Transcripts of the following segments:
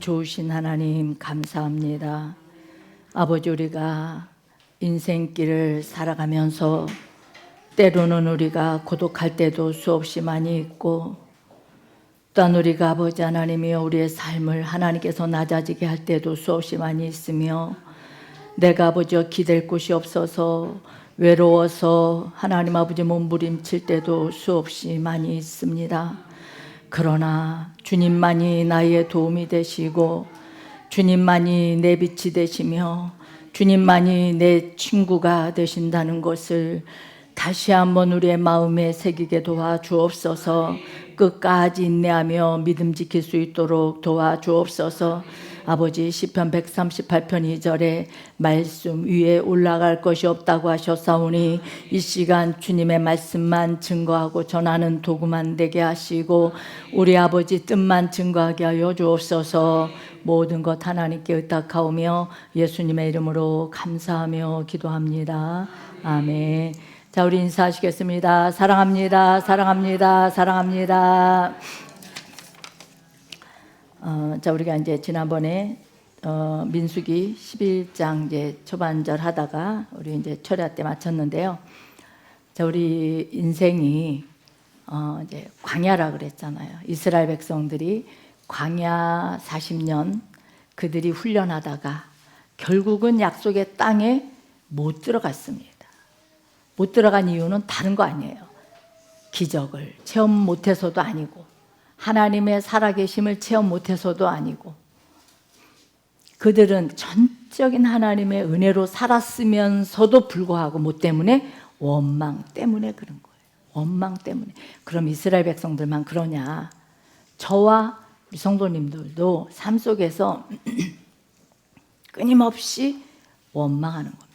좋으신 하나님 감사합니다. 아버지, 우리가 인생길을 살아가면서 때로는 우리가 고독할 때도 수없이 많이 있고, 또한 우리가 아버지 하나님이여 우리의 삶을 하나님께서 낮아지게 할 때도 수없이 많이 있으며, 내가 아버지여 기댈 곳이 없어서 외로워서 하나님 아버지 몸부림칠 때도 수없이 많이 있습니다. 그러나 주님만이 나의 도움이 되시고, 주님만이 내 빛이 되시며, 주님만이 내 친구가 되신다는 것을 다시 한번 우리의 마음에 새기게 도와주옵소서. 끝까지 인내하며 믿음 지킬 수 있도록 도와주옵소서. 아버지, 시편 138편 2절에 말씀 위에 올라갈 것이 없다고 하셨사오니, 이 시간 주님의 말씀만 증거하고 전하는 도구만 되게 하시고, 우리 아버지 뜻만 증거하게 하여 주옵소서. 모든 것 하나님께 의탁하오며 예수님의 이름으로 감사하며 기도합니다. 아멘. 자, 우리 인사하시겠습니다. 사랑합니다. 사랑합니다. 사랑합니다. 자, 우리가 이제 지난번에 민수기 11장 이제 초반절 하다가 우리 이제 철야 때 마쳤는데요. 자, 우리 인생이 이제 광야라 그랬잖아요. 이스라엘 백성들이 광야 40년 그들이 훈련하다가 결국은 약속의 땅에 못 들어갔습니다. 못 들어간 이유는 다른 거 아니에요. 기적을 체험 못해서도 아니고, 하나님의 살아계심을 체험 못해서도 아니고, 그들은 전적인 하나님의 은혜로 살았으면서도 불구하고 뭐 때문에? 원망 때문에 그런 거예요. 원망 때문에. 그럼 이스라엘 백성들만 그러냐? 저와 우리 성도님들도 삶 속에서 끊임없이 원망하는 겁니다.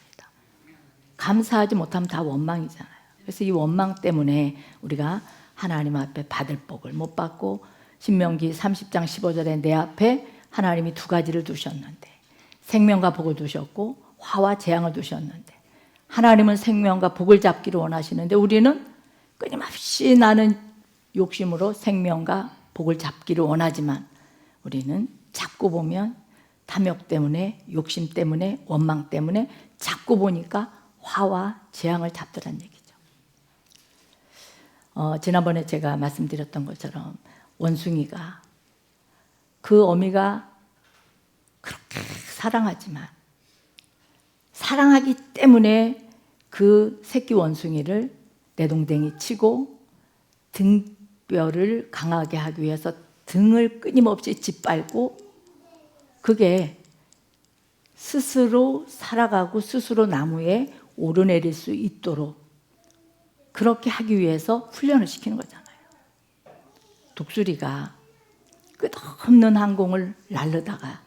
감사하지 못하면 다 원망이잖아요. 그래서 이 원망 때문에 우리가 하나님 앞에 받을 복을 못 받고, 신명기 30장 15절에 내 앞에 하나님이 두 가지를 두셨는데, 생명과 복을 두셨고 화와 재앙을 두셨는데, 하나님은 생명과 복을 잡기를 원하시는데 우리는 끊임없이 나는 욕심으로 생명과 복을 잡기를 원하지만, 우리는 잡고 보면 탐욕 때문에, 욕심 때문에, 원망 때문에 잡고 보니까 화와 재앙을 잡더란 얘기죠. 지난번에 제가 말씀드렸던 것처럼 원숭이가, 그 어미가 그렇게 사랑하지만 사랑하기 때문에 그 새끼 원숭이를 내동댕이 치고 등뼈를 강하게 하기 위해서 등을 끊임없이 짓밟고, 그게 스스로 살아가고 스스로 나무에 오르내릴 수 있도록 그렇게 하기 위해서 훈련을 시키는 거잖아요. 독수리가 끝없는 항공을 날르다가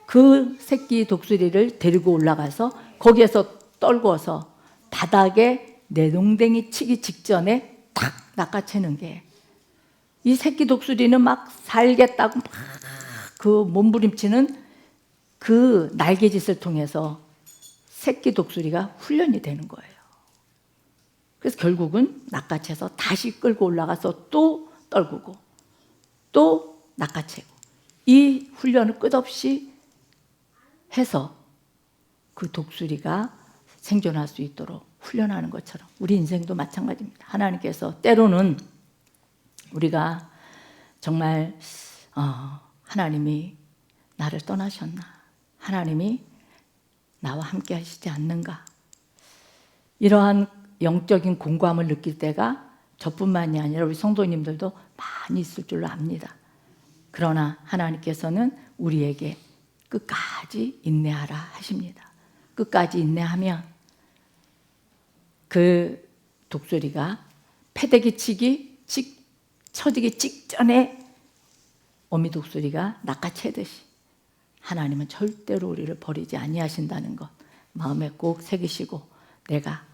그 새끼 독수리를 데리고 올라가서 거기에서 떨궈서 바닥에 내동댕이 치기 직전에 탁 낚아채는 게, 이 새끼 독수리는 막 살겠다고 막 그 몸부림치는 그 날개짓을 통해서 새끼 독수리가 훈련이 되는 거예요. 그래서 결국은 낚아채서 다시 끌고 올라가서 또 떨구고 또 낚아채고, 이 훈련을 끝없이 해서 그 독수리가 생존할 수 있도록 훈련하는 것처럼 우리 인생도 마찬가지입니다. 하나님께서 때로는 우리가 정말 하나님이 나를 떠나셨나, 하나님이 나와 함께 하시지 않는가, 이러한 영적인 공고함을 느낄 때가 저뿐만이 아니라 우리 성도님들도 많이 있을 줄로 압니다. 그러나 하나님께서는 우리에게 끝까지 인내하라 하십니다. 끝까지 인내하면 그 독수리가 패대기 쳐지기 직전에 어미 독수리가 낚아채듯이 하나님은 절대로 우리를 버리지 아니하신다는 것 마음에 꼭 새기시고, 내가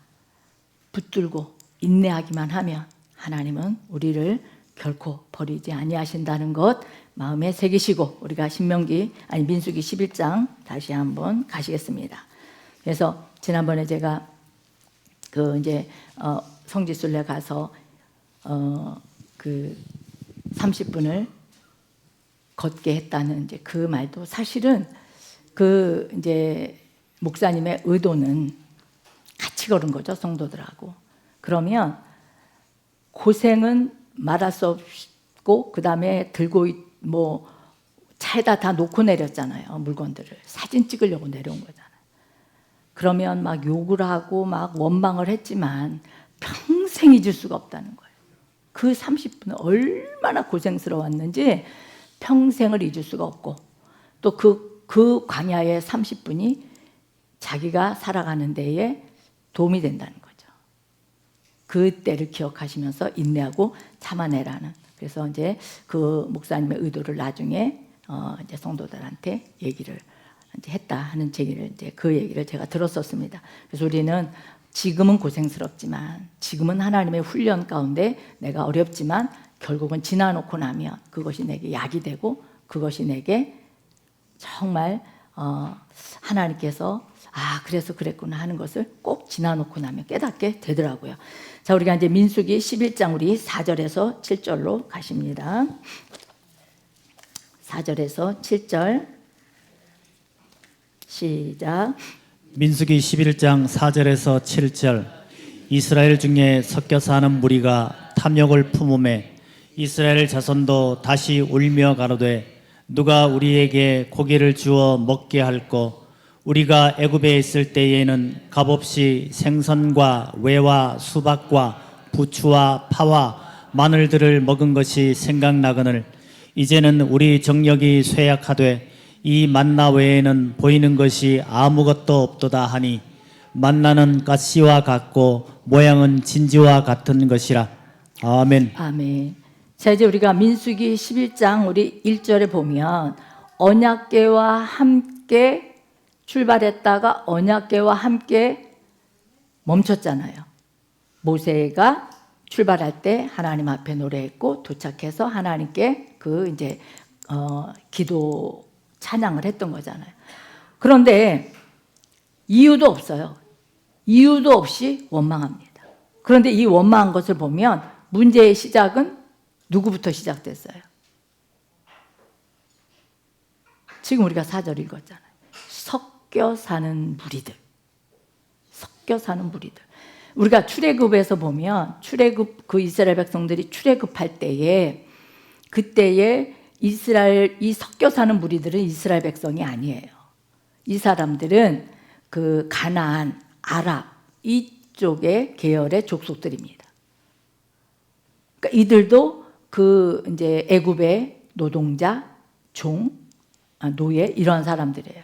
붙들고 인내하기만 하면 하나님은 우리를 결코 버리지 아니하신다는 것 마음에 새기시고, 우리가 민수기 11장 다시 한번 가시겠습니다. 그래서 지난번에 제가 성지순례 가서 30분을 걷게 했다는 이제 그 말도 사실은 그 이제 목사님의 의도는 같이 걸은 거죠, 성도들하고. 그러면 고생은 말할 수 없고, 그 다음에 들고 뭐 차에다 다 놓고 내렸잖아요, 물건들을. 사진 찍으려고 내려온 거잖아요. 그러면 막 욕을 하고 막 원망을 했지만 평생 잊을 수가 없다는 거예요. 그 30분은 얼마나 고생스러웠는지 평생을 잊을 수가 없고, 또 그 광야의 30분이 자기가 살아가는 데에 도움이 된다는 거죠. 그 때를 기억하시면서 인내하고 참아내라는. 그래서 이제 그 목사님의 의도를 나중에 이제 성도들한테 얘기를 이제 했다 하는 얘기를, 이제 그 얘기를 제가 들었었습니다. 그래서 우리는 지금은 고생스럽지만, 지금은 하나님의 훈련 가운데 내가 어렵지만 결국은 지나놓고 나면 그것이 내게 약이 되고, 그것이 내게 정말 하나님께서 그래서 그랬구나 하는 것을 꼭 지나놓고 나면 깨닫게 되더라고요. 자, 우리가 이제 민수기 11장 우리 4절에서 7절로 가십니다. 4절에서 7절 시작. 민수기 11장 4절에서 7절. 이스라엘 중에 섞여 사는 무리가 탐욕을 품음에 이스라엘 자손도 다시 울며 가로되 누가 우리에게 고기를 주어 먹게 할꼬. 우리가 애굽에 있을 때에는 값없이 생선과 외와 수박과 부추와 파와 마늘들을 먹은 것이 생각나거늘 이제는 우리 정력이 쇠약하되 이 만나 외에는 보이는 것이 아무것도 없도다 하니 만나는 가시와 같고 모양은 진지와 같은 것이라. 아멘. 아멘. 자, 이제 우리가 민수기 11장 우리 1절에 보면 언약궤와 함께 출발했다가 언약궤와 함께 멈췄잖아요. 모세가 출발할 때 하나님 앞에 노래했고, 도착해서 하나님께 그 이제 기도 찬양을 했던 거잖아요. 그런데 이유도 없어요. 이유도 없이 원망합니다. 그런데 이 원망한 것을 보면 문제의 시작은 누구부터 시작됐어요? 지금 우리가 4절 읽었잖아요. 섞여 사는 무리들. 섞여 사는 무리들. 우리가 출애굽에서 보면 출애굽, 그 이스라엘 백성들이 출애굽할 때에, 그때에 이스라엘, 이 섞여 사는 무리들은 이스라엘 백성이 아니에요. 이 사람들은 그 가나안, 아랍 이쪽의 계열의 족속들입니다. 그러니까 이들도 그 이제 애굽의 노동자, 종, 노예 이런 사람들이에요.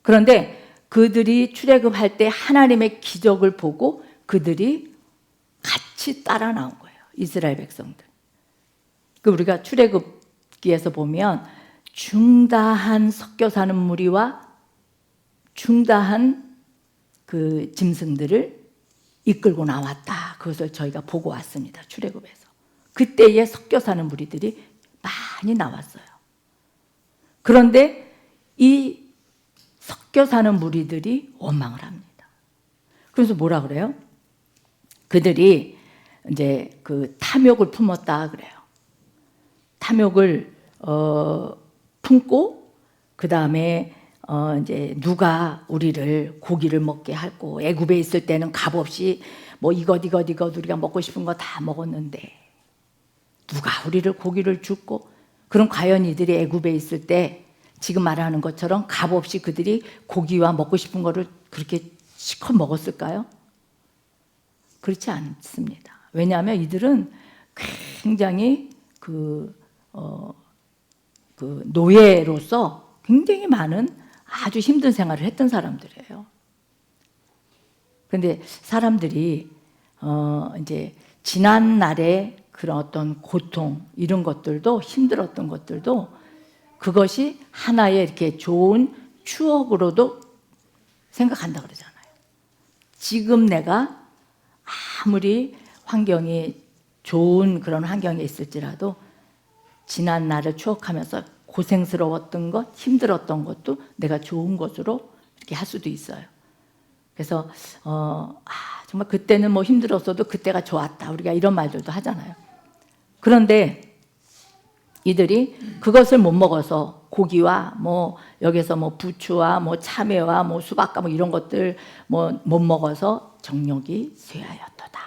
그런데 그들이 출애굽할 때 하나님의 기적을 보고 그들이 같이 따라 나온 거예요. 이스라엘 백성들. 그 우리가 출애굽기에서 보면 중다한 섞여 사는 무리와 중다한 그 짐승들을 이끌고 나왔다. 그것을 저희가 보고 왔습니다. 출애굽에서. 그때에 섞여 사는 무리들이 많이 나왔어요. 그런데 이 섞여 사는 무리들이 원망을 합니다. 그래서 뭐라 그래요? 그들이 이제 그 탐욕을 품었다 그래요. 탐욕을 품고, 그 다음에 이제 누가 우리를 고기를 먹게 할고, 애굽에 있을 때는 값없이 뭐 이것 우리가 먹고 싶은 거 다 먹었는데 누가 우리를 고기를 줍고. 그럼 과연 이들이 애굽에 있을 때 지금 말하는 것처럼 값없이 그들이 고기와 먹고 싶은 거를 그렇게 실컷 먹었을까요? 그렇지 않습니다. 왜냐하면 이들은 굉장히 그 노예로서 굉장히 많은 아주 힘든 생활을 했던 사람들이에요. 그런데 사람들이 이제 지난 날의 그런 어떤 고통, 이런 것들도, 힘들었던 것들도 그것이 하나의 이렇게 좋은 추억으로도 생각한다 그러잖아요. 지금 내가 아무리 환경이 좋은 그런 환경에 있을지라도 지난 날을 추억하면서 고생스러웠던 것, 힘들었던 것도 내가 좋은 것으로 이렇게 할 수도 있어요. 그래서 정말 그때는 뭐 힘들었어도 그때가 좋았다. 우리가 이런 말들도 하잖아요. 그런데 이들이 그것을 못 먹어서 고기와 뭐 여기서 뭐 부추와 뭐 참외와 뭐 수박과 뭐 이런 것들 뭐 못 먹어서 정욕이 쇠하였도다.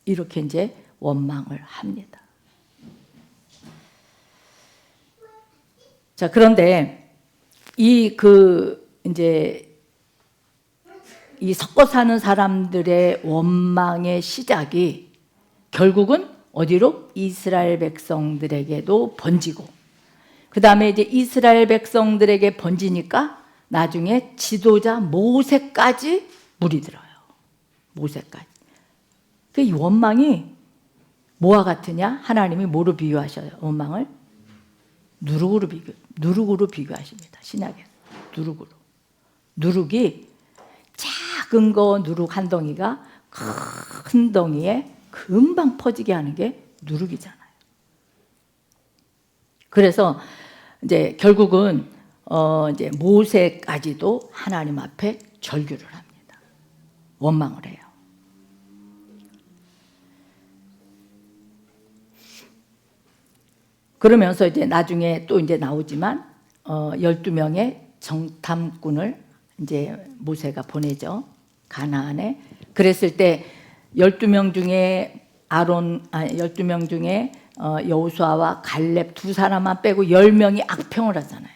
이렇게 이제 원망을 합니다. 자, 그런데 이제 이 섞어 사는 사람들의 원망의 시작이 결국은 어디로? 이스라엘 백성들에게도 번지고, 그 다음에 이제 이스라엘 백성들에게 번지니까 나중에 지도자 모세까지 물이 들어요. 모세까지. 이 원망이 뭐와 같으냐? 하나님이 뭐로 비유하셔요? 원망을 누룩으로 비교하십니다. 신약에서 누룩으로. 누룩이 작은 거 누룩 한 덩이가 큰 덩이에 금방 퍼지게 하는 게 누룩이잖아요. 그래서 이제 결국은 이제 모세까지도 하나님 앞에 절규를 합니다. 원망을 해요. 그러면서 이제 나중에 또 이제 나오지만 12명의 정탐꾼을 이제 모세가 보내죠. 가나안에. 그랬을 때 12명 중에 12명 중에 여호수아와 갈렙 두 사람만 빼고 10명이 악평을 하잖아요.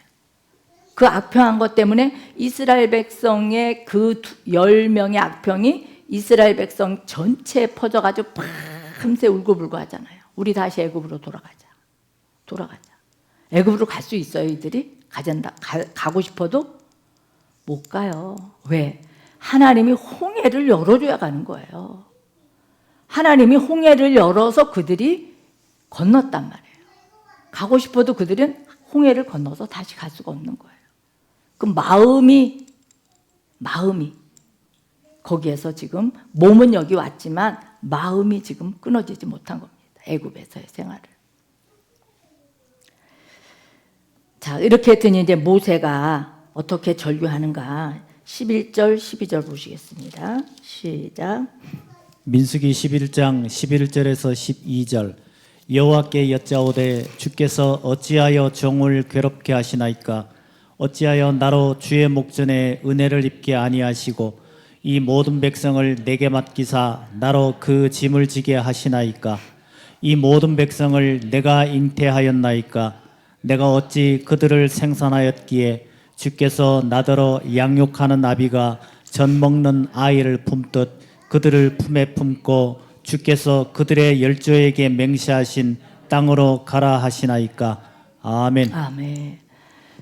그 악평한 것 때문에 이스라엘 백성의 그 10명의 악평이 이스라엘 백성 전체에 퍼져가지고 밤새 울고불고 하잖아요. 우리 다시 애굽으로 돌아가자. 애굽으로 갈 수 있어요, 이들이? 가고 싶어도 못 가요. 왜? 하나님이 홍해를 열어줘야 가는 거예요. 하나님이 홍해를 열어서 그들이 건넜단 말이에요. 가고 싶어도 그들은 홍해를 건너서 다시 갈 수가 없는 거예요. 그 마음이 거기에서 지금 몸은 여기 왔지만 마음이 지금 끊어지지 못한 겁니다. 애굽에서의 생활을. 자, 이렇게 했더니 이제 모세가 어떻게 절규하는가? 11절, 12절 보시겠습니다. 시작. 민수기 11장 11절에서 12절. 여호와께 여짜오되 주께서 어찌하여 종을 괴롭게 하시나이까? 어찌하여 나로 주의 목전에 은혜를 입게 아니하시고 이 모든 백성을 내게 맡기사 나로 그 짐을 지게 하시나이까? 이 모든 백성을 내가 잉태하였나이까? 내가 어찌 그들을 생산하였기에 주께서 나더러 양육하는 아비가 젖 먹는 아이를 품듯 그들을 품에 품고 주께서 그들의 열조에게 맹세하신 땅으로 가라 하시나이까? 아멘. 아멘.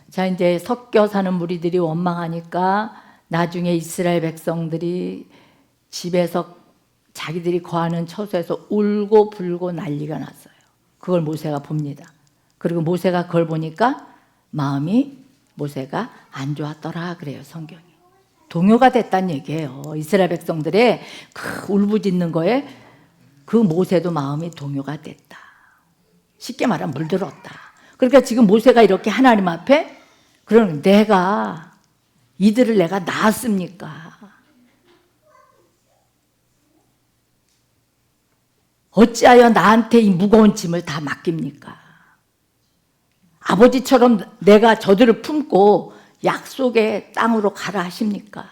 자, 이제 섞여 사는 무리들이 원망하니까 나중에 이스라엘 백성들이 집에서 자기들이 거하는 처소에서 울고 불고 난리가 났어요. 그걸 모세가 봅니다. 그리고 모세가 그걸 보니까 마음이 모세가 안 좋았더라 그래요, 성경이. 동요가 됐다는 얘기예요. 이스라엘 백성들의 그 울부짖는 거에 그 모세도 마음이 동요가 됐다. 쉽게 말하면 물들었다. 그러니까 지금 모세가 이렇게 하나님 앞에 그럼 이들을 내가 낳았습니까? 어찌하여 나한테 이 무거운 짐을 다 맡깁니까? 아버지처럼 내가 저들을 품고 약속의 땅으로 가라 하십니까?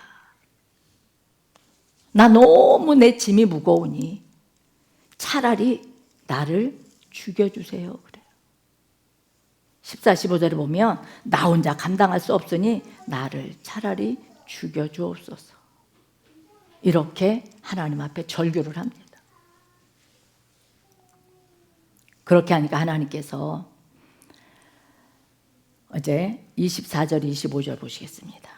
나 너무 내 짐이 무거우니 차라리 나를 죽여주세요. 그래요. 14, 15절에 보면 나 혼자 감당할 수 없으니 나를 차라리 죽여주옵소서. 이렇게 하나님 앞에 절규를 합니다. 그렇게 하니까 하나님께서 어제 24절, 25절 보시겠습니다.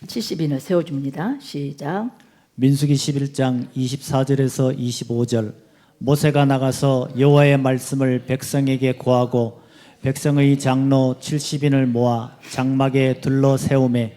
70인을 세워줍니다. 시작. 민수기 11장 24절에서 25절. 모세가 나가서 여호와의 말씀을 백성에게 고하고 백성의 장로 70인을 모아 장막에 둘러 세우매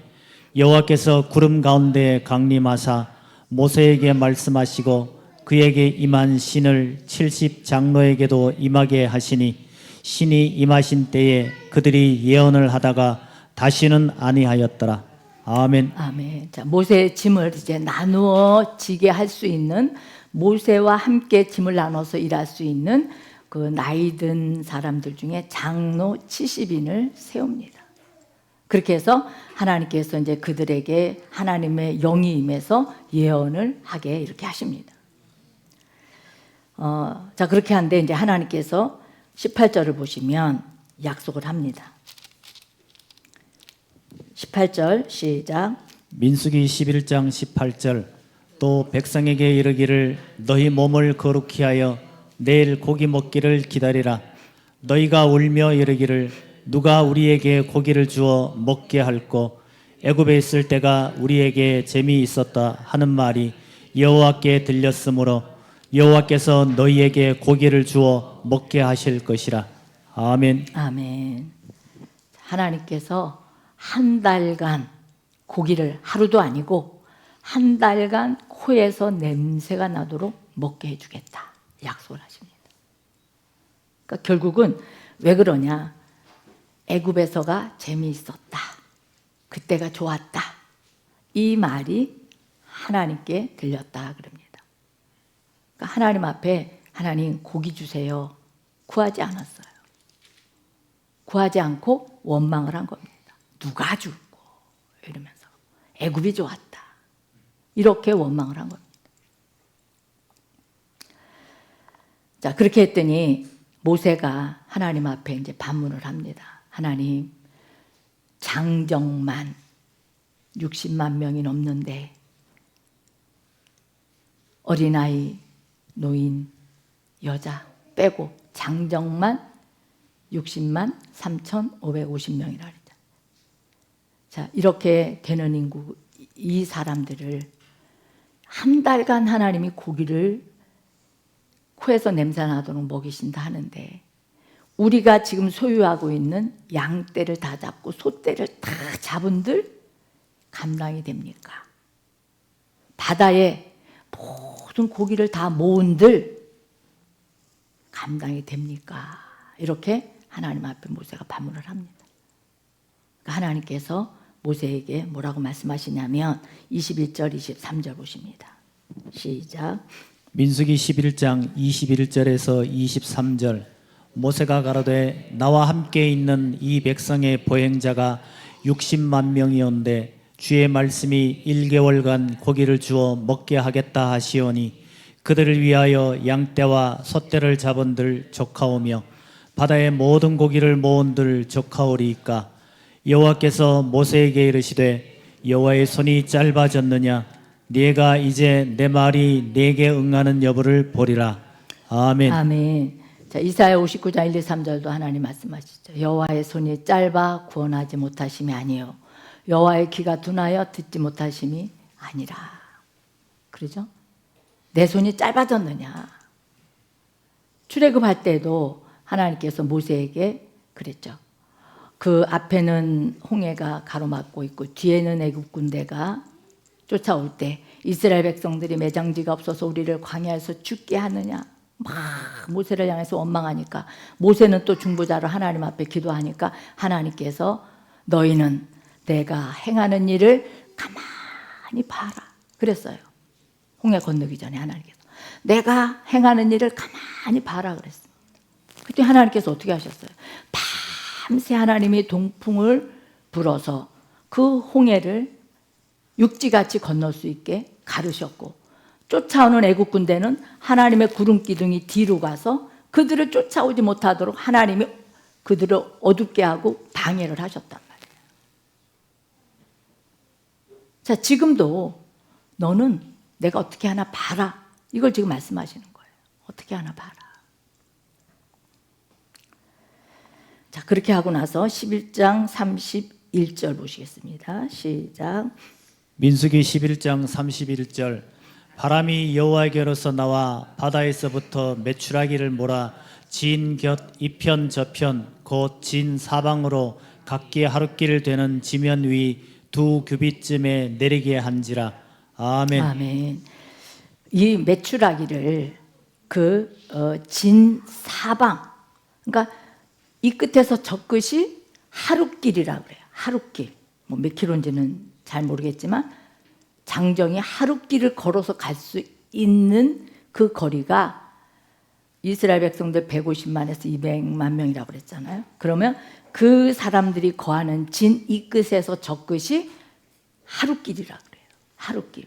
여호와께서 구름 가운데 강림하사 모세에게 말씀하시고 그에게 임한 신을 70 장로에게도 임하게 하시니 신이 임하신 때에 그들이 예언을 하다가 다시는 아니하였더라. 아멘. 아멘. 자, 모세의 짐을 이제 나누어 지게 할 수 있는, 모세와 함께 짐을 나눠서 일할 수 있는 그 나이 든 사람들 중에 장로 70인을 세웁니다. 그렇게 해서 하나님께서 이제 그들에게 하나님의 영이 임해서 예언을 하게 이렇게 하십니다. 자, 그렇게 하는데 이제 하나님께서 18절을 보시면 약속을 합니다. 18절 시작. 민수기 11장 18절 또 백성에게 이르기를 너희 몸을 거룩히 하여 내일 고기 먹기를 기다리라. 너희가 울며 이르기를 누가 우리에게 고기를 주어 먹게 할꼬 애굽에 있을 때가 우리에게 재미있었다 하는 말이 여호와께 들렸으므로 여호와께서 너희에게 고기를 주어 먹게 하실 것이라. 아멘. 아멘. 하나님께서 한 달간 고기를 하루도 아니고 한 달간 코에서 냄새가 나도록 먹게 해주겠다 약속을 하십니다. 그러니까 결국은 왜 그러냐? 애굽에서가 재미있었다. 그때가 좋았다. 이 말이 하나님께 들렸다 그럽니다. 그러니까 하나님 앞에 하나님 고기 주세요. 구하지 않았어요. 구하지 않고 원망을 한 겁니다. 누가 줄고 이러면서 애굽이 좋았다. 이렇게 원망을 한 겁니다. 자, 그렇게 했더니 모세가 하나님 앞에 이제 반문을 합니다. 하나님, 장정만 60만 명이 넘는데 어린아이, 노인, 여자 빼고 장정만 60만 3,550명이라 그랬죠. 자, 이렇게 되는 인구, 이 사람들을 한 달간 하나님이 고기를 코에서 냄새 나도록 먹이신다 하는데 우리가 지금 소유하고 있는 양떼를 다 잡고 소떼를 다 잡은들 감당이 됩니까? 바다에 모든 고기를 다 모은들 감당이 됩니까? 이렇게 하나님 앞에 모세가 반문을 합니다. 그러니까 하나님께서 모세에게 뭐라고 말씀하시냐면 21절, 23절 보십니다. 시작. 민수기 11장 21절에서 23절 모세가 가로되 나와 함께 있는 이 백성의 보행자가 60만 명이온데 주의 말씀이 1개월간 고기를 주어 먹게 하겠다 하시오니 그들을 위하여 양떼와 소떼를 잡은들 조카오며 바다의 모든 고기를 모은들 조카오리이까 여호와께서 모세에게 이르시되 여호와의 손이 짧아졌느냐 네가 이제 내 말이 네게 응하는 여부를 보리라. 아멘. 아멘. 자, 이사야 59장 1, 2, 3절도 하나님 말씀하시죠. 여호와의 손이 짧아 구원하지 못하심이 아니요 여호와의 귀가 둔하여 듣지 못하심이 아니라. 그러죠? 내 손이 짧아졌느냐. 출애굽할 때도 하나님께서 모세에게 그랬죠. 그 앞에는 홍해가 가로막고 있고 뒤에는 애굽 군대가 쫓아올 때 이스라엘 백성들이 매장지가 없어서 우리를 광야에서 죽게 하느냐 막 모세를 향해서 원망하니까 모세는 또 중보자로 하나님 앞에 기도하니까 하나님께서 너희는 내가 행하는 일을 가만히 봐라 그랬어요. 홍해 건너기 전에 하나님께서 내가 행하는 일을 가만히 봐라 그랬습니다. 그때 하나님께서 어떻게 하셨어요? 밤새 하나님이 동풍을 불어서 그 홍해를 육지같이 건널 수 있게 가르셨고 쫓아오는 애국 군대는 하나님의 구름 기둥이 뒤로 가서 그들을 쫓아오지 못하도록 하나님이 그들을 어둡게 하고 방해를 하셨단 말이에요. 자, 지금도 너는 내가 어떻게 하나 봐라. 이걸 지금 말씀하시는 거예요. 어떻게 하나 봐라. 자, 그렇게 하고 나서 11장 31절 보시겠습니다. 시작. 민수기 11장 31절 바람이 여호와에게로서 나와 바다에서부터 메추라기를 몰아 진 곁 이편 저편 곧 진 사방으로 각기 하룻길 되는 지면 위 2규빗쯤에 내리게 한지라. 아멘. 아멘. 이 메추라기를 진 사방, 그러니까 이 끝에서 저 끝이 하룻길이라고 그래요. 하룻길. 뭐 몇 킬로인지는 잘 모르겠지만 장정이 하룻길을 걸어서 갈 수 있는 그 거리가 이스라엘 백성들 150만에서 200만 명이라고 그랬잖아요. 그러면 그 사람들이 거하는 진 이 끝에서 저 끝이 하루길이라고 그래요. 하루길.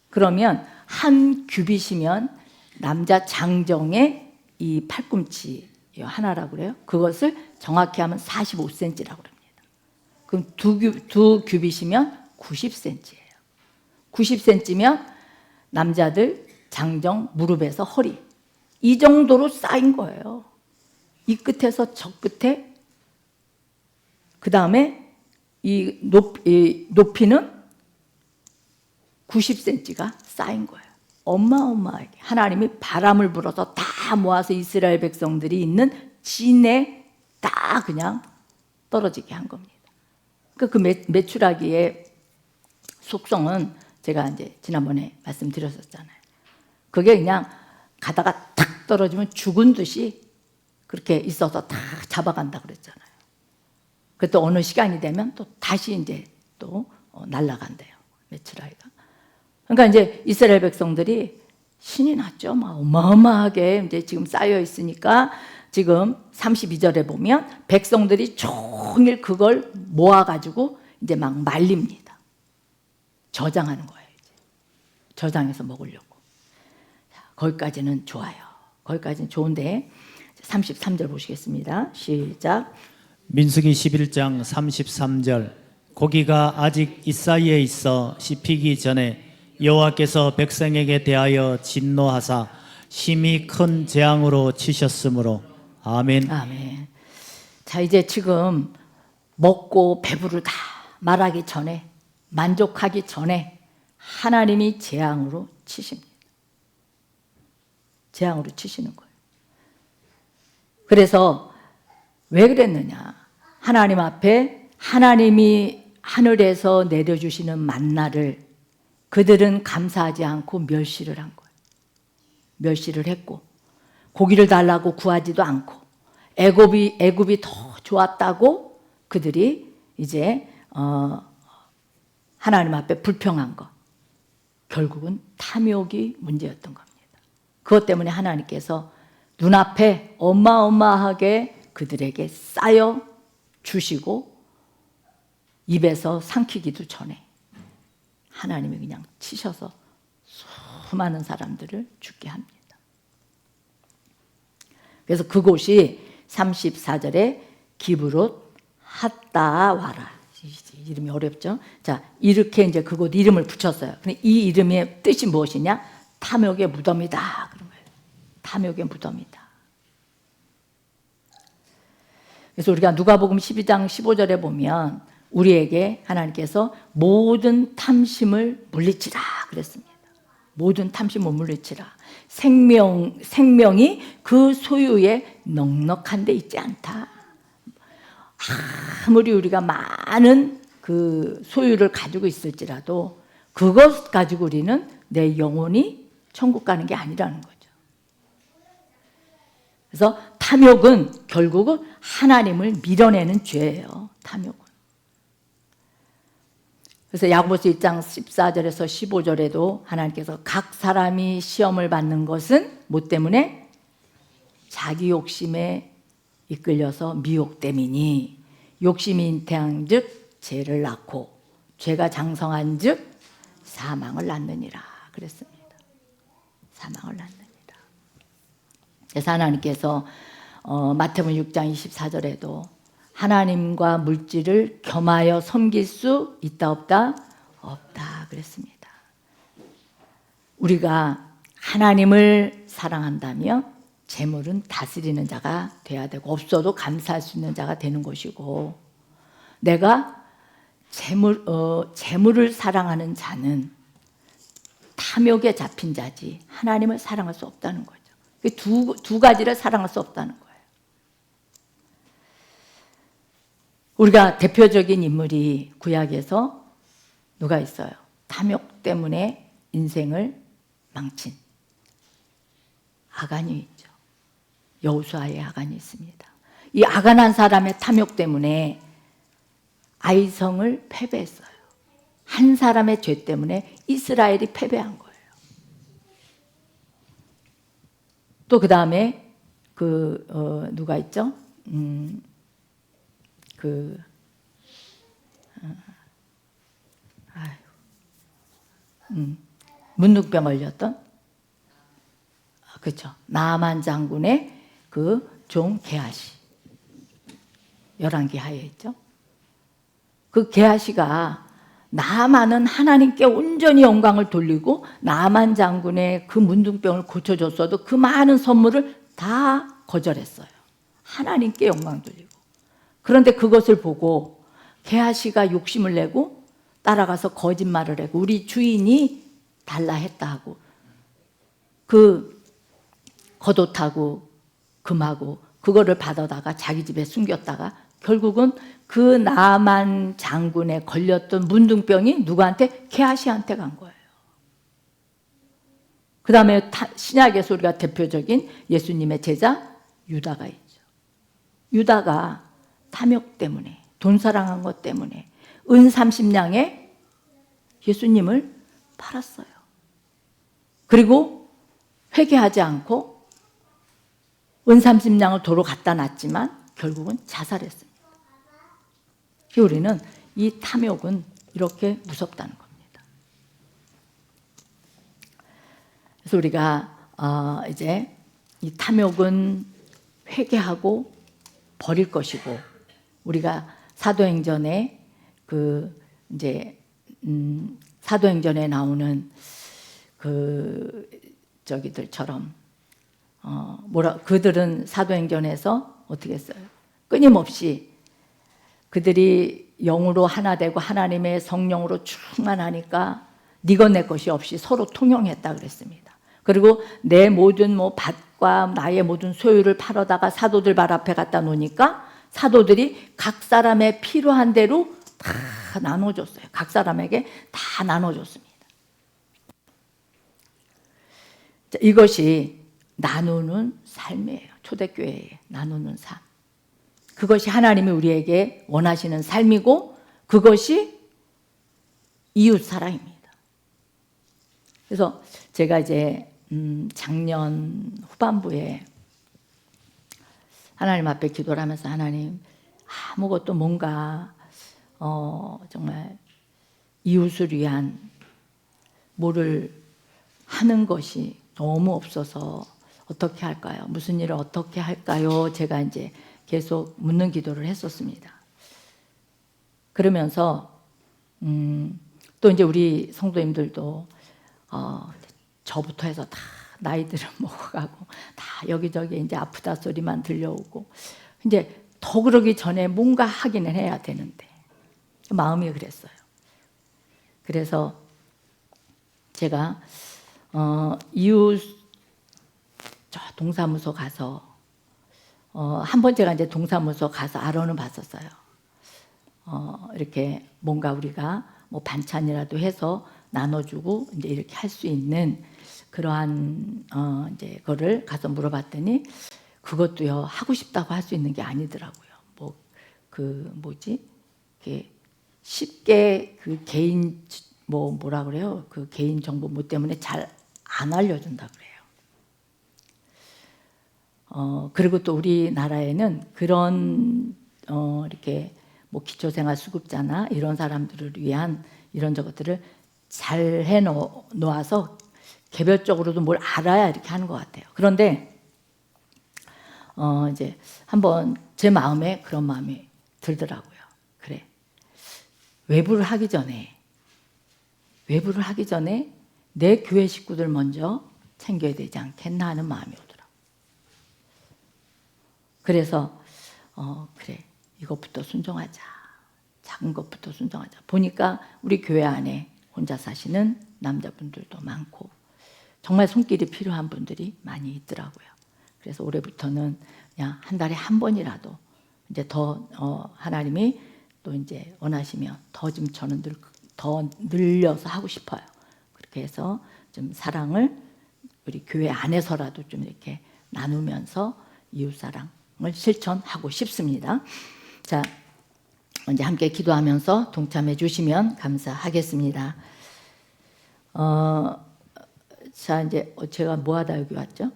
그러면 한 규빗이면 남자 장정의 이 팔꿈치 하나라고 그래요. 그것을 정확히 하면 45cm라고 합니다. 그럼 두 규빗이면 90cm예요. 90cm면 남자들 장정 무릎에서 허리 이 정도로 쌓인 거예요. 이 끝에서 저 끝에. 그 다음에 이 높이는 90cm가 쌓인 거예요. 어마어마하게 하나님이 바람을 불어서 다 모아서 이스라엘 백성들이 있는 진에 다 그냥 떨어지게 한 겁니다. 그 메추라기의 속성은 제가 이제 지난번에 말씀드렸었잖아요. 그게 그냥 가다가 탁 떨어지면 죽은 듯이 그렇게 있어서 다 잡아간다 그랬잖아요. 그 또 어느 시간이 되면 또 다시 이제 또 날아간대요. 메추라기가. 그러니까 이제 이스라엘 백성들이 신이 났죠. 막 어마어마하게 이제 지금 쌓여 있으니까 지금 32절에 보면 백성들이 종일 그걸 모아가지고 이제 막 말립니다. 저장하는 거예요. 이제. 저장해서 먹으려고. 자, 거기까지는 좋아요. 거기까지는 좋은데 33절 보시겠습니다. 시작. 민수기 11장 33절 고기가 아직 이 사이에 있어 씹히기 전에 여호와께서 백성에게 대하여 진노하사 심히 큰 재앙으로 치셨으므로 아멘. 아멘. 자, 이제 지금 먹고 배부르다 말하기 전에 만족하기 전에 하나님이 재앙으로 치십니다. 재앙으로 치시는 거예요. 그래서 왜 그랬느냐? 하나님 앞에 하나님이 하늘에서 내려주시는 만나를 그들은 감사하지 않고 멸시를 한 거예요. 멸시를 했고 고기를 달라고 구하지도 않고 애굽이 더 좋았다고 그들이 이제 하나님 앞에 불평한 것. 결국은 탐욕이 문제였던 겁니다. 그것 때문에 하나님께서 눈앞에 어마어마하게 그들에게 쌓여 주시고 입에서 삼키기도 전에 하나님이 그냥 치셔서 수많은 사람들을 죽게 합니다. 그래서 그곳이 34절에 기브롯 핫다와라. 이름이 어렵죠? 자, 이렇게 이제 그곳 이름을 붙였어요. 근데 이 이름의 뜻이 무엇이냐? 탐욕의 무덤이다. 그런 거예요. 탐욕의 무덤이다. 그래서 우리가 누가복음 12장 15절에 보면 우리에게 하나님께서 모든 탐심을 물리치라 그랬습니다. 모든 탐심을 물리치라. 생명이 그 소유에 넉넉한 데 있지 않다. 아무리 우리가 많은 그 소유를 가지고 있을지라도 그것 가지고 우리는 내 영혼이 천국 가는 게 아니라는 거죠. 그래서 탐욕은 결국은 하나님을 밀어내는 죄예요. 탐욕은. 그래서 야고보서 1장 14절에서 15절에도 하나님께서 각 사람이 시험을 받는 것은 뭐 때문에? 자기 욕심에 이끌려서 미혹 때문이니 욕심이 잉태한 즉 죄를 낳고 죄가 장성한 즉 사망을 낳느니라 그랬습니다. 사망을 낳느니라. 그래서 하나님께서 마태복음 6장 24절에도 하나님과 물질을 겸하여 섬길 수 있다 없다? 없다 그랬습니다. 우리가 하나님을 사랑한다면 재물은 다스리는 자가 돼야 되고 없어도 감사할 수 있는 자가 되는 것이고 내가 재물을 사랑하는 자는 탐욕에 잡힌 자지 하나님을 사랑할 수 없다는 거죠. 두 가지를 사랑할 수 없다는 거예요. 우리가 대표적인 인물이 구약에서 누가 있어요? 탐욕 때문에 인생을 망친 아간이 있죠. 여호수아의 아간이 있습니다. 이 아간한 사람의 탐욕 때문에 아이성을 패배했어요. 한 사람의 죄 때문에 이스라엘이 패배한 거예요. 또 그 다음에 누가 있죠? 문둥병 걸렸던 그렇죠. 나만 장군의 그 종 게하시. 열왕기 하에 있죠. 그 게하시가 나만은 하나님께 온전히 영광을 돌리고 나만 장군의 그 문둥병을 고쳐줬어도 그 많은 선물을 다 거절했어요. 하나님께 영광 돌리고. 그런데 그것을 보고 게하시가 욕심을 내고 따라가서 거짓말을 하고 우리 주인이 달라 했다 하고 그 겉옷하고 금하고 그거를 받아다가 자기 집에 숨겼다가 결국은 그 나만 장군에 걸렸던 문둥병이 누구한테? 게하시한테 간 거예요. 그 다음에 신약에서 우리가 대표적인 예수님의 제자 유다가 있죠. 유다가 탐욕 때문에 돈 사랑한 것 때문에 은 30냥에 예수님을 팔았어요. 그리고 회개하지 않고 은 30냥을 도로 갖다 놨지만 결국은 자살했습니다. 우리는 이 탐욕은 이렇게 무섭다는 겁니다. 그래서 우리가 이제 이 탐욕은 회개하고 버릴 것이고 우리가 사도행전에 사도행전에 나오는 저기들처럼 그들은 사도행전에서 어떻게 했어요? 끊임없이 그들이 영으로 하나 되고 하나님의 성령으로 충만하니까 네것 내 것이 없이 서로 통용했다 그랬습니다. 그리고 내 모든 밭과 나의 모든 소유를 팔아다가 사도들 발 앞에 갖다 놓으니까 사도들이 각 사람의 필요한 대로 다 나눠줬어요. 각 사람에게 다 나눠줬습니다. 이것이 나누는 삶이에요. 초대교회에 나누는 삶. 그것이 하나님이 우리에게 원하시는 삶이고 그것이 이웃사랑입니다. 그래서 제가 이제 작년 후반부에 하나님 앞에 기도를 하면서 하나님 아무것도 뭔가 정말 이웃을 위한 뭐를 하는 것이 너무 없어서 어떻게 할까요? 무슨 일을 어떻게 할까요? 제가 이제 계속 묻는 기도를 했었습니다. 그러면서 또 이제 우리 성도님들도 저부터 해서 다 나이들을 먹어가고 다 여기저기 이제 아프다 소리만 들려오고 이제 더 그러기 전에 뭔가 하기는 해야 되는데 마음이 그랬어요. 그래서 제가 이웃 저 동사무소 가서 한 번 제가 이제 동사무소 가서 알아는 봤었어요. 이렇게 뭔가 우리가 뭐 반찬이라도 해서 나눠주고 이제 이렇게 할 수 있는 그러한 이제 거를 가서 물어봤더니 그것도요 하고 싶다고 할 수 있는 게 아니더라고요. 이게 쉽게 그 개인 뭐라 그래요? 그 개인 정보 뭐 때문에 잘 안 알려준다 그래요. 그리고 또 우리나라에는 그런 이렇게 뭐 기초생활 수급자나 이런 사람들을 위한 이런 저것들을 잘 해놓아서 개별적으로도 뭘 알아야 이렇게 하는 것 같아요. 그런데 이제 한번 제 마음에 그런 마음이 들더라고요. 그래, 외부를 하기 전에 내 교회 식구들 먼저 챙겨야 되지 않겠나 하는 마음이 오더라고요. 그래서 그래, 이것부터 순종하자. 작은 것부터 순종하자. 보니까 우리 교회 안에 혼자 사시는 남자분들도 많고 정말 손길이 필요한 분들이 많이 있더라고요. 그래서 올해부터는 그냥 한 달에 한 번이라도 이제 더 하나님이 또 이제 원하시면 더 좀 저는 더 늘려서 하고 싶어요. 그렇게 해서 좀 사랑을 우리 교회 안에서라도 좀 이렇게 나누면서 이웃사랑을 실천하고 싶습니다. 자, 이제 함께 기도하면서 동참해 주시면 감사하겠습니다. 자, 이제 제가 뭐 하다 여기 왔죠?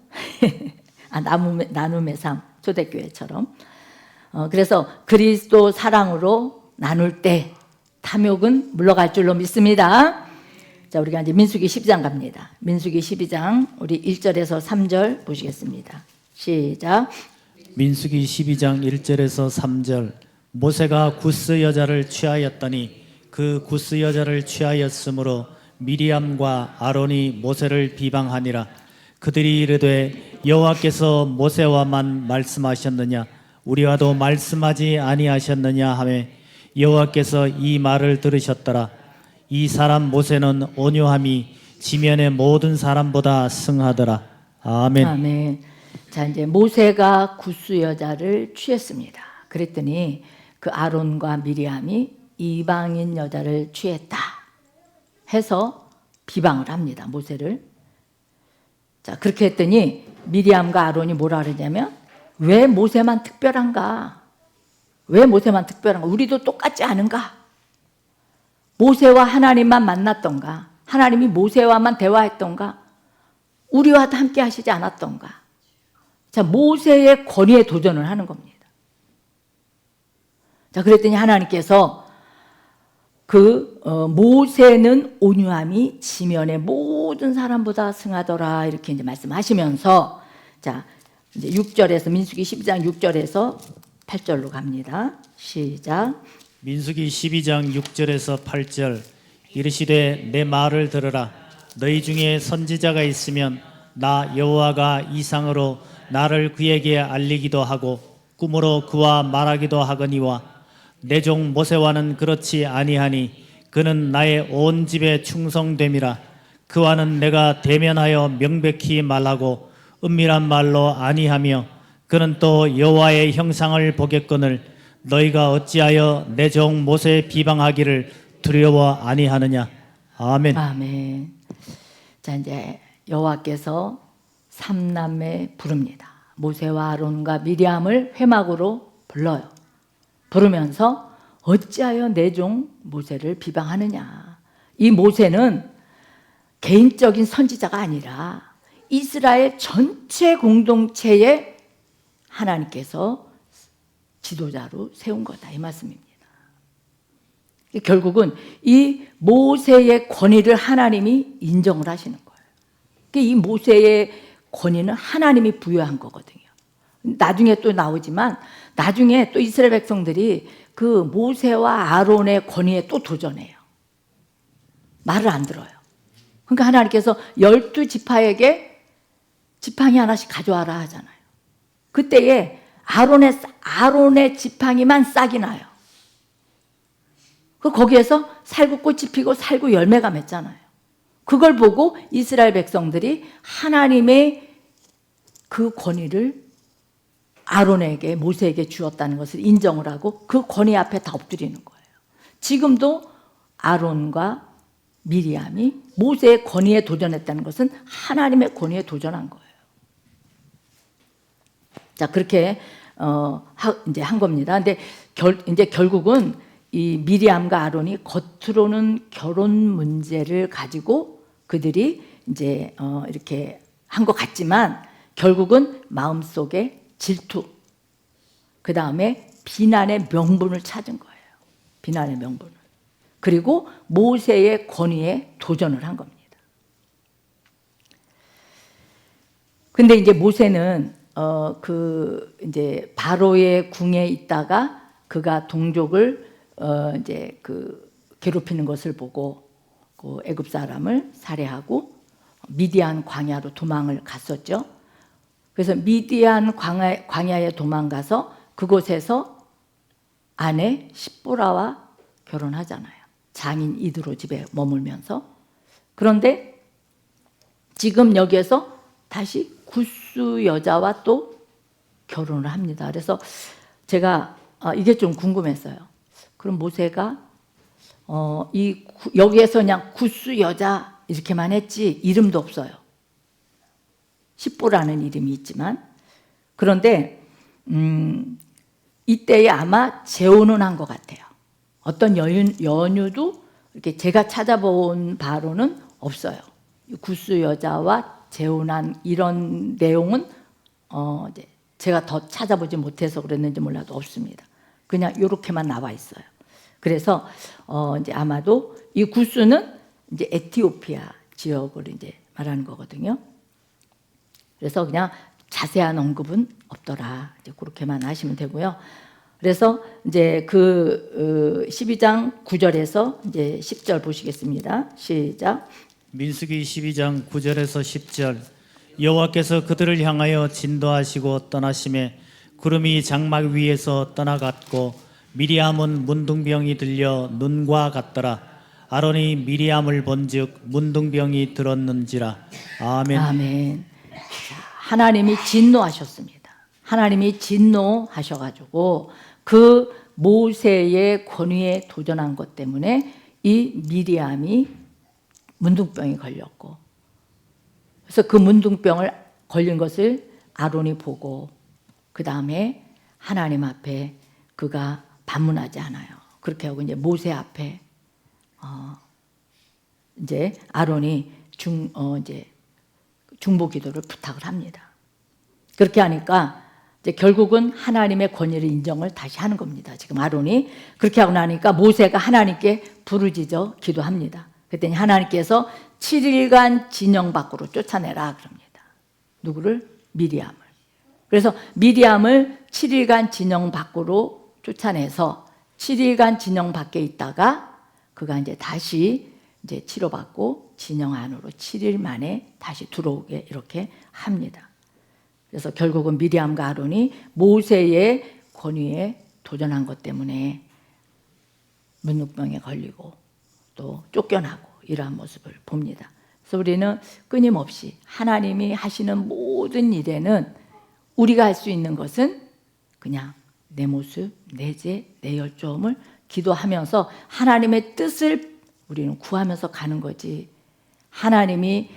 나눔의 삶, 초대교회처럼. 그래서 그리스도 사랑으로 나눌 때 탐욕은 물러갈 줄로 믿습니다. 자, 우리가 이제 민수기 12장 갑니다. 민수기 12장 우리 1절에서 3절 보시겠습니다. 시작. 민수기 12장 1절에서 3절. 모세가 구스 여자를 취하였더니 그 구스 여자를 취하였으므로 미리암과 아론이 모세를 비방하니라. 그들이 이르되 여호와께서 모세와만 말씀하셨느냐 우리와도 말씀하지 아니하셨느냐 하며 여호와께서 이 말을 들으셨더라. 이 사람 모세는 온유함이 지면의 모든 사람보다 승하더라. 아멘. 아멘. 자, 이제 모세가 구스 여자를 취했습니다. 그랬더니 그 아론과 미리암이 이방인 여자를 취했다 해서 비방을 합니다. 모세를. 자, 그렇게 했더니 미리암과 아론이 뭐라 그러냐면 왜 모세만 특별한가? 왜 모세만 특별한가? 우리도 똑같지 않은가? 모세와 하나님만 만났던가? 하나님이 모세와만 대화했던가? 우리와도 함께 하시지 않았던가? 자, 모세의 권위에 도전을 하는 겁니다. 자, 그랬더니 하나님께서 모세는 온유함이 지면의 모든 사람보다 승하더라 이렇게 이제 말씀하시면서 자, 이제 6절에서 민수기 12장 6절에서 8절로 갑니다. 시작. 민수기 12장 6절에서 8절. 이르시되 내 말을 들으라. 너희 중에 선지자가 있으면 나 여호와가 이상으로 나를 그에게 알리기도 하고 꿈으로 그와 말하기도 하거니와 내 종 모세와는 그렇지 아니하니 그는 나의 온 집에 충성됨이라. 그와는 내가 대면하여 명백히 말하고 은밀한 말로 아니하며 그는 또 여호와의 형상을 보겠거늘 너희가 어찌하여 내 종 모세 비방하기를 두려워 아니하느냐. 아멘. 아멘. 자, 이제 여호와께서 삼남매 부릅니다. 모세와 아론과 미리암을 회막으로 불러요. 부르면서 어찌하여 내 종 모세를 비방하느냐. 이 모세는 개인적인 선지자가 아니라 이스라엘 전체 공동체에 하나님께서 지도자로 세운 거다 이 말씀입니다. 결국은 이 모세의 권위를 하나님이 인정을 하시는 거예요. 이 모세의 권위는 하나님이 부여한 거거든요. 나중에 또 나오지만 나중에 또 이스라엘 백성들이 그 모세와 아론의 권위에 또 도전해요. 말을 안 들어요. 그러니까 하나님께서 12지파에게 지팡이 하나씩 가져와라 하잖아요. 그때에 아론의 지팡이만 싹이 나요. 거기에서 살구꽃이 피고 살구 열매가 맺잖아요. 그걸 보고 이스라엘 백성들이 하나님의 그 권위를 아론에게 모세에게 주었다는 것을 인정을 하고 그 권위 앞에 다 엎드리는 거예요. 지금도 아론과 미리암이 모세의 권위에 도전했다는 것은 하나님의 권위에 도전한 거예요. 자, 그렇게 이제 한 겁니다. 근데 이제 결국은 이 미리암과 아론이 겉으로는 결혼 문제를 가지고 그들이 이제 이렇게 한 것 같지만 결국은 마음속에 질투, 그 다음에 비난의 명분을 찾은 거예요. 비난의 명분을. 그리고 모세의 권위에 도전을 한 겁니다. 근데 이제 모세는 이제 바로의 궁에 있다가 그가 동족을 이제 괴롭히는 것을 보고 그 애굽 사람을 살해하고 미디안 광야로 도망을 갔었죠. 그래서 미디안 광야에 도망가서 그곳에서 아내 십보라와 결혼하잖아요. 장인 이드로 집에 머물면서. 그런데 지금 여기에서 다시 구스 여자와 또 결혼을 합니다. 그래서 제가 이게 좀 궁금했어요. 그럼 모세가 여기에서 그냥 구스 여자 이렇게만 했지 이름도 없어요. 십보라는 이름이 있지만 그런데 이때에 아마 재혼은 한 것 같아요. 어떤 연유도 이렇게 제가 찾아본 바로는 없어요. 구스 여자와 재혼한 이런 내용은 이제 제가 더 찾아보지 못해서 그랬는지 몰라도 없습니다. 그냥 이렇게만 나와 있어요. 그래서 이제 아마도 이 구스는 이제 에티오피아 지역을 이제 말하는 거거든요. 그래서 그냥 자세한 언급은 없더라. 이제 그렇게만 하시면 되고요. 그래서 이제 그 12장 9절에서 이제 10절 보시겠습니다. 시작. 민수기 12장 9절에서 10절. 여호와께서 그들을 향하여 진도하시고 떠나심에 구름이 장막 위에서 떠나갔고 미리암은 문둥병이 들려 눈과 같더라. 아론이 미리암을 본즉 문둥병이 들었는지라. 아멘. 아멘. 자, 하나님이 진노하셨습니다. 하나님이 진노하셔가지고 그 모세의 권위에 도전한 것 때문에 이 미리암이 문둥병이 걸렸고, 그래서 그 문둥병을 걸린 것을 아론이 보고 그 다음에 하나님 앞에 그가 반문하지 않아요. 그렇게 하고 이제 모세 앞에 이제 아론이 이제 중보기도를 부탁을 합니다. 그렇게 하니까 이제 결국은 하나님의 권위를 인정을 다시 하는 겁니다. 지금 아론이 그렇게 하고 나니까 모세가 하나님께 부르짖어 기도합니다. 그랬더니 하나님께서 7일간 진영 밖으로 쫓아내라 그럽니다. 누구를? 미리암을. 그래서 미리암을 7일간 진영 밖으로 쫓아내서 7일간 진영 밖에 있다가 그가 이제 다시 이제 치료받고 진영 안으로 7일 만에 다시 들어오게 이렇게 합니다. 그래서 결국은 미리암과 아론이 모세의 권위에 도전한 것 때문에 문둥병에 걸리고 또 쫓겨나고 이러한 모습을 봅니다. 그래서 우리는 끊임없이 하나님이 하시는 모든 일에는 우리가 할 수 있는 것은 그냥 내 모습, 내 죄, 내 열조음을 기도하면서 하나님의 뜻을 우리는 구하면서 가는 거지, 하나님이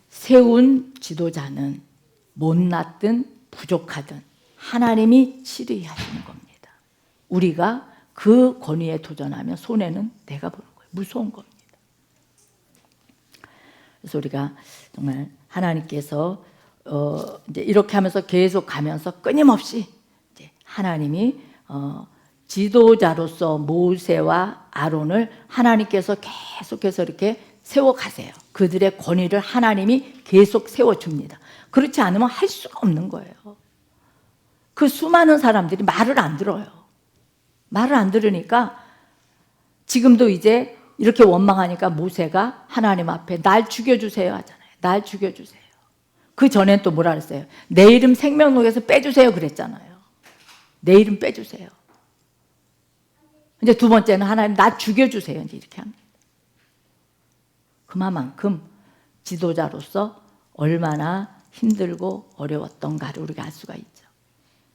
세운 지도자는 못났든 부족하든 하나님이 치르게 하시는 겁니다. 우리가 그 권위에 도전하면 손해는 내가 보는 거예요. 무서운 겁니다. 그래서 우리가 정말 하나님께서 이제 이렇게 하면서 계속 가면서 끊임없이 이제 하나님이 지도자로서 모세와 아론을 하나님께서 계속해서 이렇게 세워가세요. 그들의 권위를 하나님이 계속 세워줍니다. 그렇지 않으면 할 수가 없는 거예요. 그 수많은 사람들이 말을 안 들어요. 말을 안 들으니까 지금도 이제 이렇게 원망하니까 모세가 하나님 앞에 날 죽여주세요 하잖아요. 날 죽여주세요. 그 전엔 또 뭐라 그랬어요? 내 이름 생명록에서 빼주세요 그랬잖아요. 내 이름 빼주세요. 이제 두 번째는 하나님 나 죽여주세요. 이제 이렇게 합니다. 그만큼 지도자로서 얼마나 힘들고 어려웠던가를 우리가 알 수가 있죠.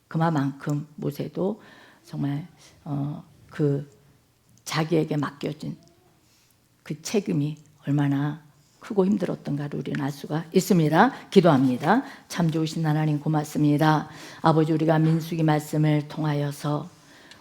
그만큼 모세도 정말 그 자기에게 맡겨진 그 책임이 얼마나 크고 힘들었던가를 우리는 알 수가 있습니다. 기도합니다. 참 좋으신 하나님 고맙습니다. 아버지, 우리가 민수기 말씀을 통하여서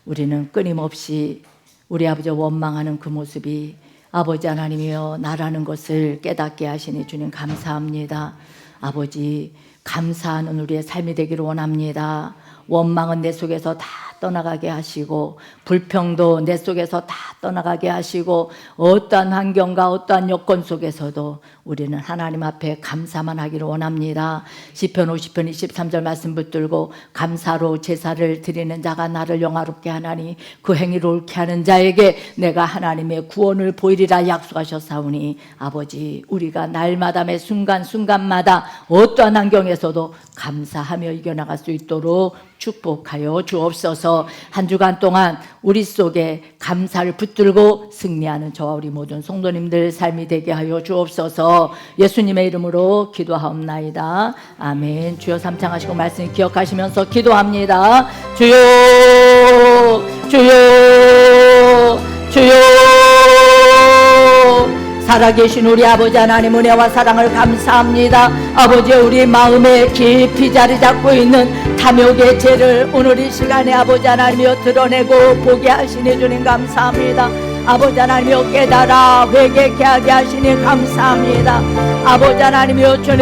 우리는 끊임없이 우리 아버지 원망하는 그 모습이 아버지 하나님이여 나라는 것을 깨닫게 하시니 주님 감사합니다. 아버지, 감사하는 우리의 삶이 되기를 원합니다. 원망은 내 속에서 다 떠나가게 하시고 불평도 내 속에서 다 떠나가게 하시고 어떠한 환경과 어떠한 여건 속에서도 우리는 하나님 앞에 감사만 하기를 원합니다. 시편 50편 23절 말씀 붙들고 감사로 제사를 드리는 자가 나를 영화롭게 하나니 그 행위를 옳게 하는 자에게 내가 하나님의 구원을 보이리라 약속하셨사오니 아버지, 우리가 날마다 매 순간순간마다 어떠한 환경에서도 감사하며 이겨나갈 수 있도록 축복하여 주옵소서. 한 주간 동안 우리 속에 감사를 붙들고 승리하는 저와 우리 모든 성도님들 삶이 되게 하여 주옵소서. 예수님의 이름으로 기도하옵나이다. 아멘. 주여 삼창하시고 말씀 기억하시면서 기도합니다. 주여, 주여, 주여. 살아계신 우리 아버지 하나님 은혜와 사랑을 감사합니다. 아버지, 우리 마음에 깊이 자리 잡고 있는 탐욕의 죄를 오늘 이 시간에 아버지 하나님이여 드러내고 보게 하시니 주님 감사합니다. 아버지 하나님이여 깨달아 회개케 하게 하시니 감사합니다. 아버지 하나님이여 주님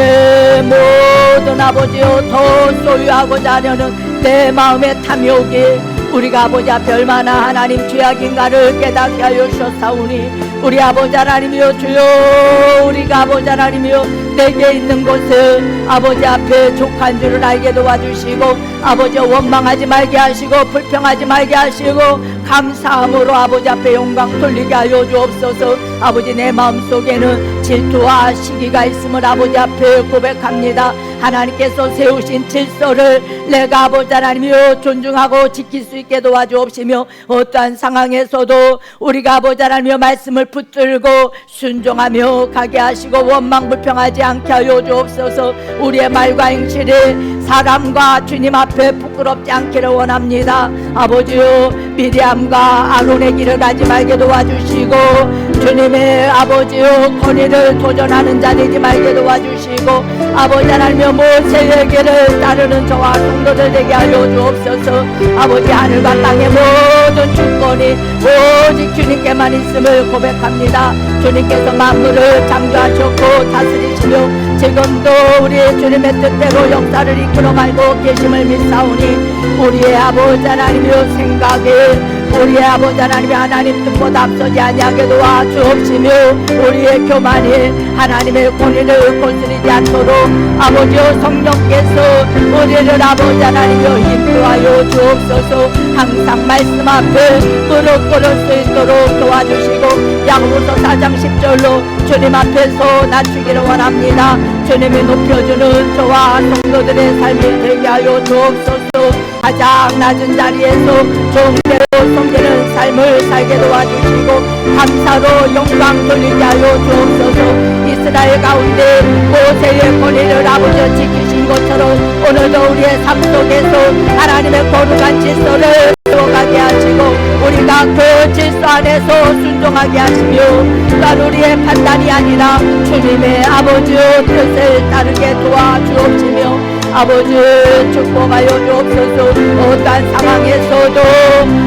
모든 아버지여 더 소유하고자 하려는 내 마음의 탐욕이 우리가 아버지 앞에 얼마나 하나님 죄악인가를 깨닫게 하여 주셨사오니 우리 아버지 하나님이여 주여 우리가 아버지 하나님이여 내게 있는 곳을 아버지 앞에 족한 줄을 알게 도와주시고 아버지 원망하지 말게 하시고 불평하지 말게 하시고 감사함으로 아버지 앞에 영광 돌리게 하여 주옵소서. 아버지 내 마음속에는 질투와 시기가 있음을 아버지 앞에 고백합니다. 하나님께서 세우신 질서를 내가 아버지 하나님이여 존중하고 지킬 수 있게 도와주옵시며 어떠한 상황에서도 우리가 아버지 하나님이여 말씀을 붙들고 순종하며 가게 하시고 원망 불평하지 않게 하여 주옵소서. 우리의 말과 행실이 사람과 주님 앞에 부끄럽지 않기를 원합니다. 아버지여 미리암과 아론의 길을 가지 말게 도와주시고 주님의 아버지여 권위를 도전하는 자 되지 말게 도와주시고 아버지 하나님여 모세의 길을 따르는 저와 성도들 되게 하여 주옵소서. 아버지 하늘과 땅의 모든 주권이 오직 주님께만 있음을 고백합니다. 주님께서 만물을 창조하셨고 다스리시며 지금도 우리의 주님의 뜻대로 역사를 이끌어가고 계심을 믿사오니 우리의 아버지 하나님의 생각에 우리의 아버지 하나님이 하나님 뜻보다 앞서지 아니하게 도와주옵시며 우리의 교만이 하나님의 권위를 거스르지 않도록 아버지여 성령께서 우리를 아버지 하나님여 인도하여 주옵소서. 항상 말씀 앞에 무릎 꿇을 수 있도록 도와주시고 야고보서 4장 10절로 주님 앞에서 낮추기를 원합니다. 주님이 높여주는 저와 성도들의 삶이 되게 하여 주옵소서. 가장 낮은 자리에서 종대로 섬기는 삶을 살게 도와주시고 감사로 영광 돌리게 하여 주옵소서. 이스라엘 가운데 모세의 권위를 아버지 지키신 것처럼 오늘도 우리의 삶 속에서 하나님의 거룩한 질서를 세워가게 하시고 우리가 그 질서 안에서 순종하게 하시며 또한 우리의 판단이 아니라 주님의 아버지의 뜻을 따르게 도와주옵시며 아버지 축복하여 주옵소서. 어떠한 상황에서도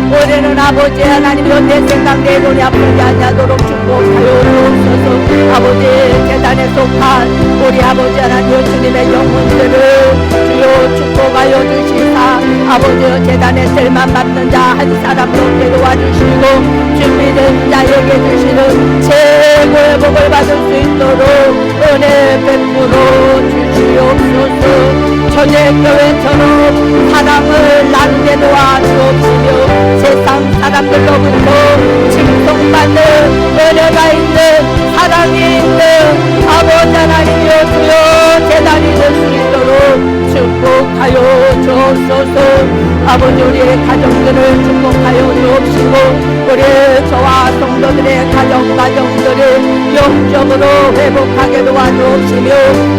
우리는 아버지 하나님의 내 생각 내 눈이 아프지 않도록 축복하여 주옵소서. 아버지 재단에 속한 우리 아버지 하나님 주님의 영혼들을 주여 축복하여 주시사 아버지 재단에 쓸만 받는 자 한 사람도 없게 도와주시고 준비된 자에게 주시는 최고의 복을 받을 수 있도록 은혜 베풀어 주시옵소서. 초대교회처럼 사랑을 나누게 도와주옵시며 세상 사람들로부터 칭송받는 은혜가 있는 사랑이 있는 아버지 하나님이여 주여 재단이 될 수 있도록 축복하여 주옵소서. 아버지 우리의 가정들을 축복하여 주옵시고 우리 저와 성도들의 가정들을 영적으로 회복하게 도와주옵시며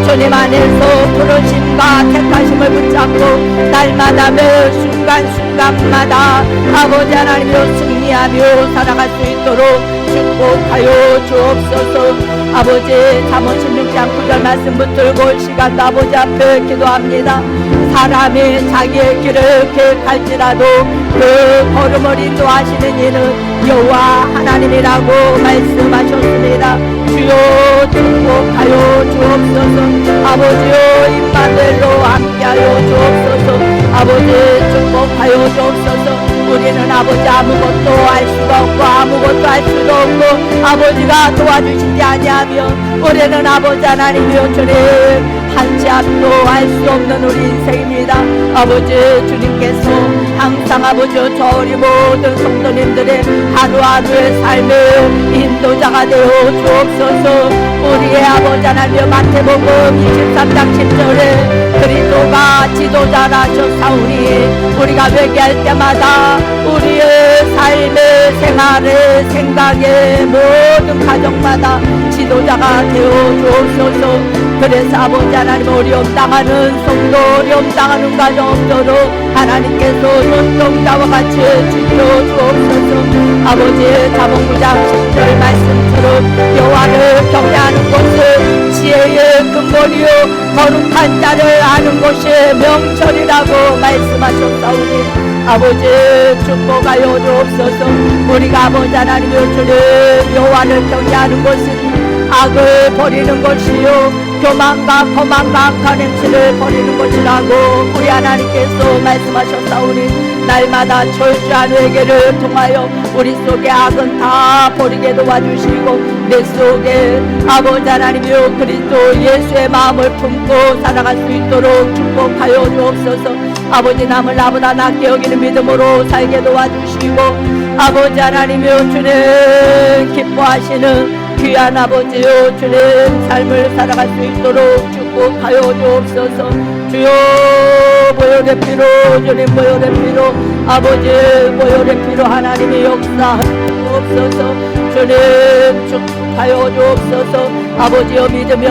주님 안에서 부르심과 택하심을 붙잡고 날마다 매 순간순간마다 아버지 하나님으로 승리하며 살아갈 수 있도록 축복하여 주옵소서. 아버지 잠언 16장 9절 말씀 붙들고 시간도 아버지 앞에 기도합니다. 사람이 자기의 길을 계획할지라도 그 걸음을 인도하시는 이는 여호와 하나님이라고 말씀하셨습니다. 주여 축복하여 주옵소서. 아버지여 임마누엘로 함께하여 주옵소서. 아버지 축복하여 주옵소서. 우리는 아버지 아무것도 할 수가 없고 아무것도 할 수도 없고 아버지가 도와주시지 아니하면 우리는 아버지 하나님이여 주님 한치 앞도 할 수 없는 우리 인생입니다. 아버지 주님께서 항상 아버지 저 우리 모든 성도님들의 하루하루의 삶의 인도자가 되어 주옵소서. 우리의 아버지 하나님 마태복음 23장 10절에 그리스도가 지도자라셨사오니 우리가 회개할 때마다 우리의 삶의 생활의 생각의 모든 가정마다 지도자가 되어 주옵소서. 그래서 아버지 하나님 어려움 당하는 성도 어려움 당하는 가정 없도록 하나님께서 눈동자와 같이 지켜주옵소서. 아버지의 잠언 9장 10절 말씀처럼 여호와를 경외하는 것은 지혜의 근본이요 거룩한 자를 아는 하는 것이 명철이라고 말씀하셨사오니 아버지 축복하여 주옵소서. 우리가 아버지 하나님의 주님 여호와를 경외하는 것은 악을 버리는 것이요 교만과 거만과 악한 행실을 버리는 것이라고 우리 하나님께서 말씀하셨사오니 날마다 철저한 회개를 통하여 우리 속의 악은 다 버리게 도와주시고 내 속에 아버지 하나님이여 그리스도 예수의 마음을 품고 살아갈 수 있도록 축복하여 주옵소서. 아버지 남을 나보다 낫게 여기는 믿음으로 살게 도와주시고 아버지 하나님이여 주님 기뻐하시는 귀한 아버지요 주님 삶을 살아갈 수 있도록 축복하여 주옵소서. 주여 보혈의 피로 주님 보혈의 피로 아버지 보혈의 피로 하나님의 역사하옵소서. 주님 축복하여 주옵소서. 아버지여 믿으며